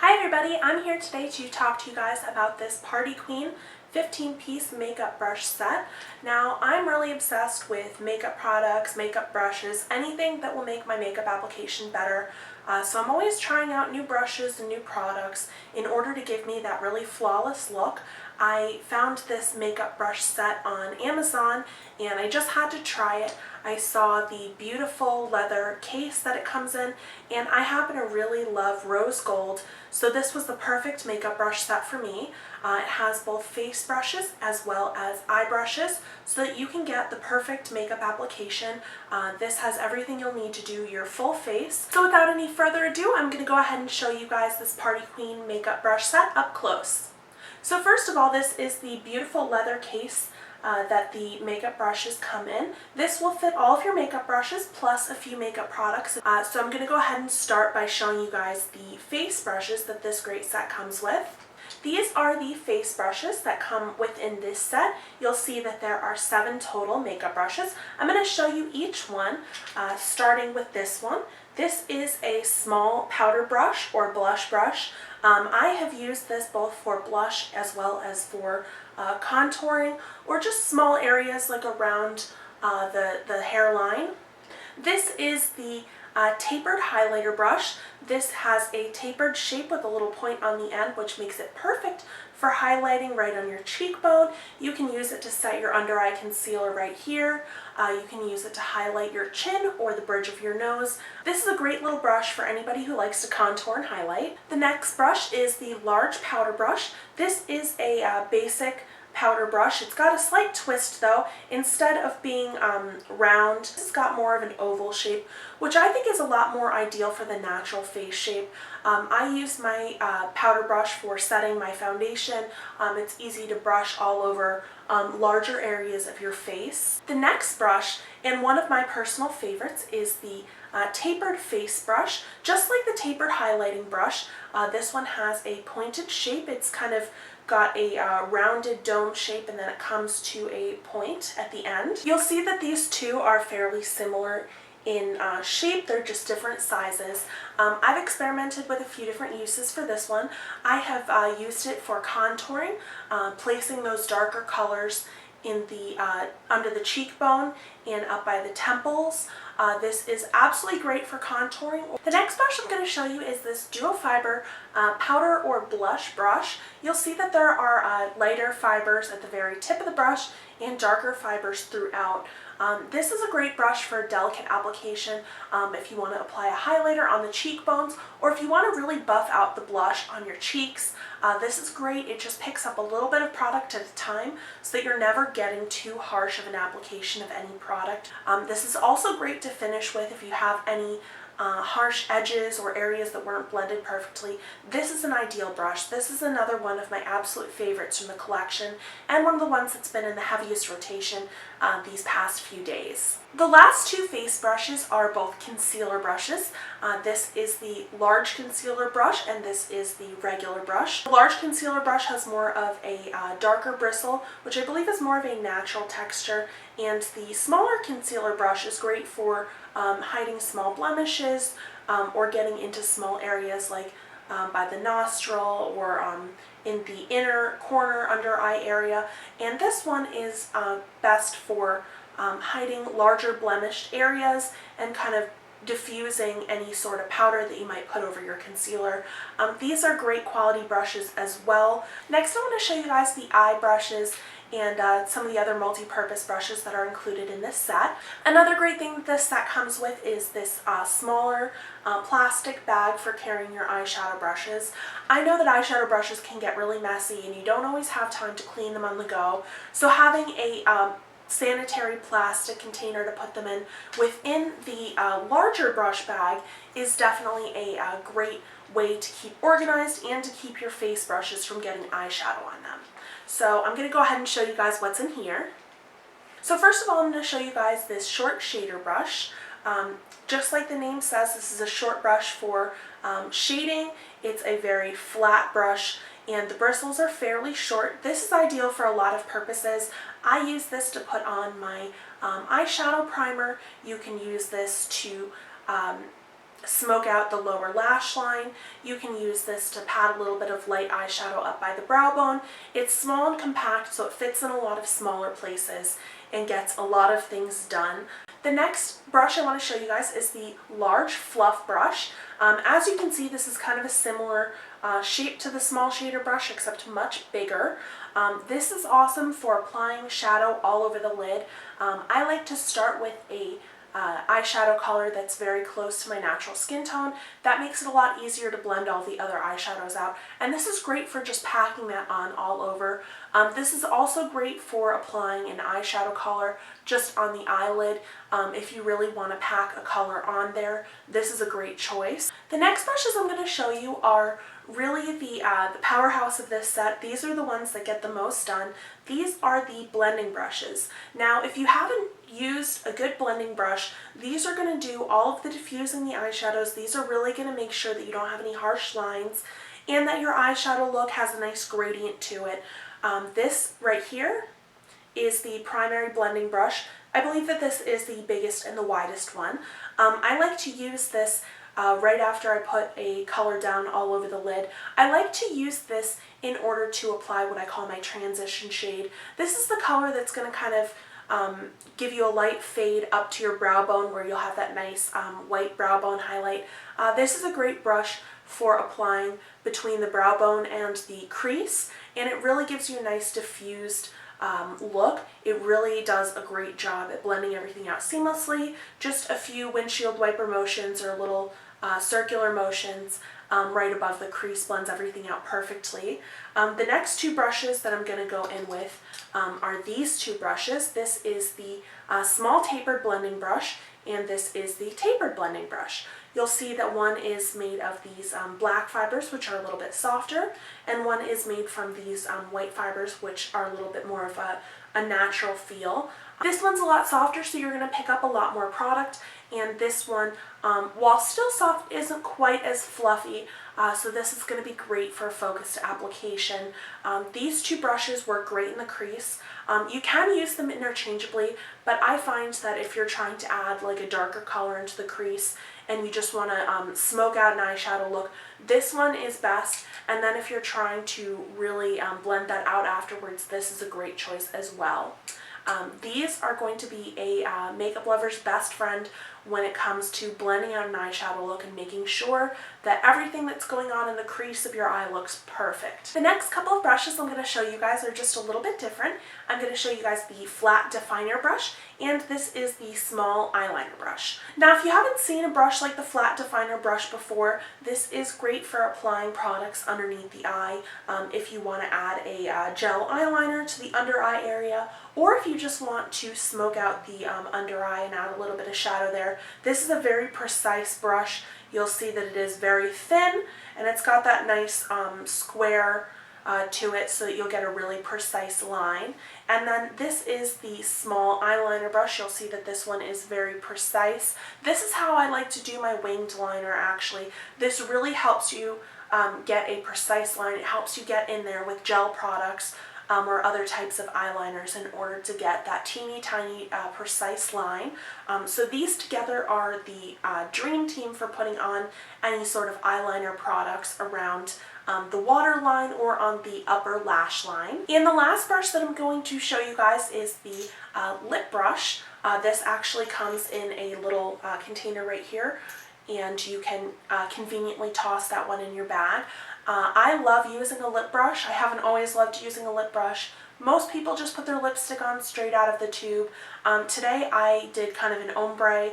Hi everybody, I'm here today to talk to you guys about this Party Queen 15-piece makeup brush set. Now, I'm really obsessed with makeup products, makeup brushes, anything that will make my makeup application better. So I'm always trying out new brushes and new products in order to give me that really flawless look. I found this makeup brush set on Amazon and I just had to try it. I saw the beautiful leather case that it comes in, and I happen to really love rose gold, so this was the perfect makeup brush set for me. It has both face brushes as well as eye brushes so that you can get the perfect makeup application. This has everything you'll need to do your full face. So without any further ado, I'm going to go ahead and show you guys this Party Queen makeup brush set up close. So first of all, this is the beautiful leather case that the makeup brushes come in. This will fit all of your makeup brushes plus a few makeup products. So I'm going to go ahead and start by showing you guys the face brushes that this great set comes with. These are the face brushes that come within this set. You'll see that there are 7 total makeup brushes. I'm going to show you each one, starting with this one. This is a small powder brush or blush brush. I have used this both for blush as well as for contouring or just small areas like around the hairline. This is the tapered highlighter brush. This has a tapered shape with a little point on the end, which makes it perfect for highlighting right on your cheekbone. You can use it to set your under eye concealer right here. You can use it to highlight your chin or the bridge of your nose. This is a great little brush for anybody who likes to contour and highlight. The next brush is the large powder brush. This is a basic powder brush. It's got a slight twist though. Instead of being round, it's got more of an oval shape, which I think is a lot more ideal for the natural face shape. I use my powder brush for setting my foundation. It's easy to brush all over larger areas of your face. The next brush, and one of my personal favorites, is the tapered face brush. Just like the tapered highlighting brush, this one has a pointed shape. It's kind of got a rounded dome shape, and then it comes to a point at the end. You'll see that these two are fairly similar in shape. They're just different sizes. I've experimented with a few different uses for this one. I have used it for contouring, placing those darker colors in the under the cheekbone and up by the temples. This is absolutely great for contouring. The next brush I'm going to show you is this dual fiber powder or blush brush. You'll see that there are lighter fibers at the very tip of the brush and darker fibers throughout. This is a great brush for delicate application if you want to apply a highlighter on the cheekbones, or if you want to really buff out the blush on your cheeks. This is great. It just picks up a little bit of product at a time so that you're never getting too harsh of an application of any product. This is also great to finish with if you have any harsh edges or areas that weren't blended perfectly. This is an ideal brush. This is another one of my absolute favorites from the collection, and one of the ones that's been in the heaviest rotation these past few days. The last 2 face brushes are both concealer brushes. This is the large concealer brush and this is the regular brush. The large concealer brush has more of a darker bristle, which I believe is more of a natural texture, and the smaller concealer brush is great for hiding small blemishes or getting into small areas like by the nostril or in the inner corner under eye area. And this one is best for hiding larger blemished areas and kind of diffusing any sort of powder that you might put over your concealer. These are great quality brushes as well. Next, I want to show you guys the eye brushes and some of the other multi-purpose brushes that are included in this set. Another great thing that this set comes with is this smaller plastic bag for carrying your eyeshadow brushes. I know that eyeshadow brushes can get really messy and you don't always have time to clean them on the go, so having a sanitary plastic container to put them in within the larger brush bag is definitely a great way to keep organized and to keep your face brushes from getting eyeshadow on them. So I'm going to go ahead and show you guys what's in here. So first of all, I'm going to show you guys this short shader brush. Just like the name says, this is a short brush for shading. It's a very flat brush and the bristles are fairly short. This is ideal for a lot of purposes. I use this to put on my eyeshadow primer. You can use this to smoke out the lower lash line. You can use this to pat a little bit of light eyeshadow up by the brow bone. It's small and compact, so it fits in a lot of smaller places and gets a lot of things done. The next brush I want to show you guys is the large fluff brush. As you can see, this is kind of a similar shape to the small shader brush, except much bigger. This is awesome for applying shadow all over the lid. I like to start with a eyeshadow color that's very close to my natural skin tone. That makes it a lot easier to blend all the other eyeshadows out, and this is great for just packing that on all over. This is also great for applying an eyeshadow color just on the eyelid. If you really want to pack a color on there, this is a great choice. The next brushes I'm going to show you are really the powerhouse of this set. These are the ones that get the most done. These are the blending brushes. Now, if you haven't used a good blending brush, these are going to do all of the diffusing the eyeshadows. These are really going to make sure that you don't have any harsh lines and that your eyeshadow look has a nice gradient to it. This right here is the primary blending brush. I believe that this is the biggest and the widest one. I like to use this right after I put a color down all over the lid. I like to use this in order to apply what I call my transition shade. This is the color that's going to kind of give you a light fade up to your brow bone where you'll have that nice white brow bone highlight. This is a great brush for applying between the brow bone and the crease, and it really gives you a nice diffused look. It really does a great job at blending everything out seamlessly. Just a few windshield wiper motions or little circular motions right above the crease blends everything out perfectly. The next two brushes that I'm going to go in with are these two brushes. This is the small tapered blending brush, and this is the tapered blending brush. You'll see that one is made of these black fibers, which are a little bit softer, and one is made from these white fibers, which are a little bit more of a natural feel. This one's a lot softer, so you're going to pick up a lot more product, and this one, while still soft, isn't quite as fluffy, so this is going to be great for a focused application. These two brushes work great in the crease. You can use them interchangeably, but I find that if you're trying to add like a darker color into the crease and you just want to smoke out an eyeshadow look, this one is best. And then if you're trying to really blend that out afterwards, this is a great choice as well. These are going to be a makeup lover's best friend when it comes to blending out an eyeshadow look and making sure that everything that's going on in the crease of your eye looks perfect. The next couple of brushes I'm going to show you guys are just a little bit different. I'm going to show you guys the flat definer brush, and this is the small eyeliner brush. Now, if you haven't seen a brush like the flat definer brush before, this is great for applying products underneath the eye. If you want to add a gel eyeliner to the under eye area, or if you just want to smoke out the under eye and add a little bit of shadow there, this is a very precise brush. You'll see that it is very thin, and it's got that nice square to it so that you'll get a really precise line. And then this is the small eyeliner brush. You'll see that this one is very precise. This is how I like to do my winged liner actually. This really helps you get a precise line. It helps you get in there with gel products or other types of eyeliners in order to get that teeny tiny precise line. So these together are the dream team for putting on any sort of eyeliner products around the waterline or on the upper lash line. And the last brush that I'm going to show you guys is the lip brush. This actually comes in a little container right here, and you can conveniently toss that one in your bag. I love using a lip brush. I haven't always loved using a lip brush. Most people just put their lipstick on straight out of the tube. Today I did kind of an ombre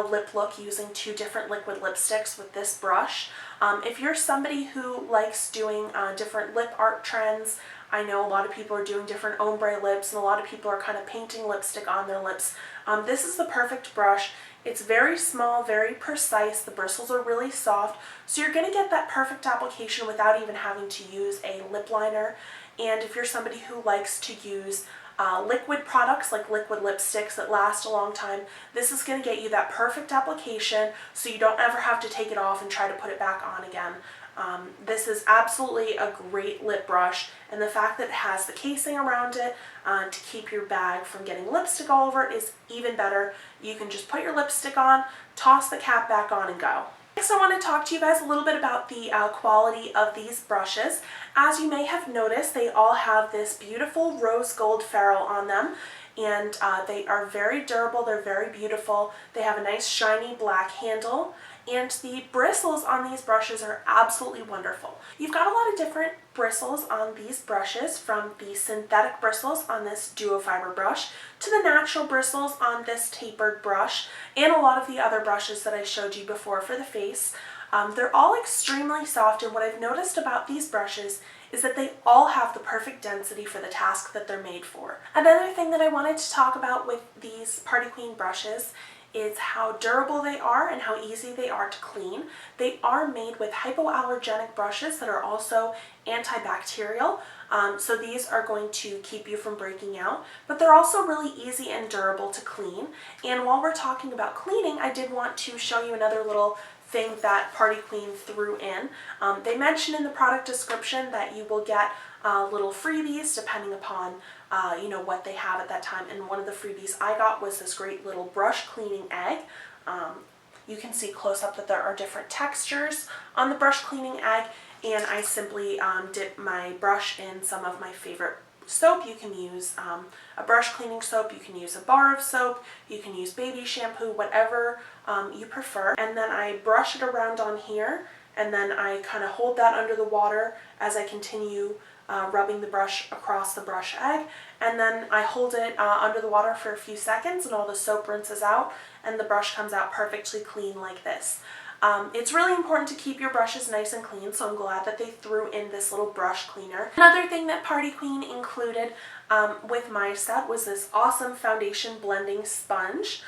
lip look using two different liquid lipsticks with this brush. If you're somebody who likes doing different lip art trends, I know a lot of people are doing different ombre lips, and a lot of people are kind of painting lipstick on their lips. This is the perfect brush. It's very small, very precise. The bristles are really soft, so you're going to get that perfect application without even having to use a lip liner. And if you're somebody who likes to use liquid products like liquid lipsticks that last a long time, this is going to get you that perfect application so you don't ever have to take it off and try to put it back on again. This is absolutely a great lip brush, and the fact that it has the casing around it to keep your bag from getting lipstick all over it is even better. You can just put your lipstick on, toss the cap back on, and go. Next, I want to talk to you guys a little bit about the quality of these brushes. As you may have noticed, they all have this beautiful rose gold ferrule on them, and they are very durable, they're very beautiful. They have a nice shiny black handle, and the bristles on these brushes are absolutely wonderful. You've got a lot of different bristles on these brushes, from the synthetic bristles on this duo fiber brush to the natural bristles on this tapered brush, and a lot of the other brushes that I showed you before for the face. They're all extremely soft, and what I've noticed about these brushes is that they all have the perfect density for the task that they're made for. Another thing that I wanted to talk about with these Party Queen brushes is how durable they are and how easy they are to clean. They are made with hypoallergenic brushes that are also antibacterial, so these are going to keep you from breaking out, but they're also really easy and durable to clean. And while we're talking about cleaning, I did want to show you another little thing that Party Queen threw in. They mention in the product description that you will get little freebies depending upon what they have at that time, and one of the freebies I got was this great little brush cleaning egg. You can see close up that there are different textures on the brush cleaning egg, and I simply dip my brush in some of my favorite soap. You can use a brush cleaning soap, you can use a bar of soap, you can use baby shampoo, whatever you prefer. And then I brush it around on here, and then I kind of hold that under the water as I continue rubbing the brush across the brush egg, and then I hold it under the water for a few seconds, and all the soap rinses out and the brush comes out perfectly clean like this. It's really important to keep your brushes nice and clean, so I'm glad that they threw in this little brush cleaner. Another thing that Party Queen included with my set was this awesome foundation blending sponge.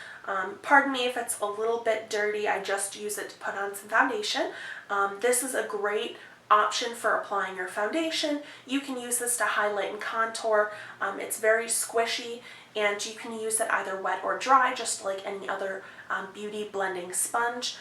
Pardon me if it's a little bit dirty, I just use it to put on some foundation. This is a great option for applying your foundation. You can use this to highlight and contour. It's very squishy, and you can use it either wet or dry, just like any other beauty blending sponge.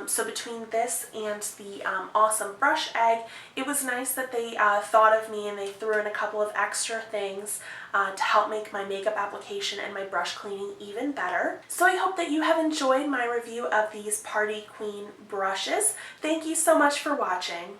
So between this and the awesome brush egg, it was nice that they thought of me and they threw in a couple of extra things to help make my makeup application and my brush cleaning even better. So I hope that you have enjoyed my review of these Party Queen brushes. Thank you so much for watching.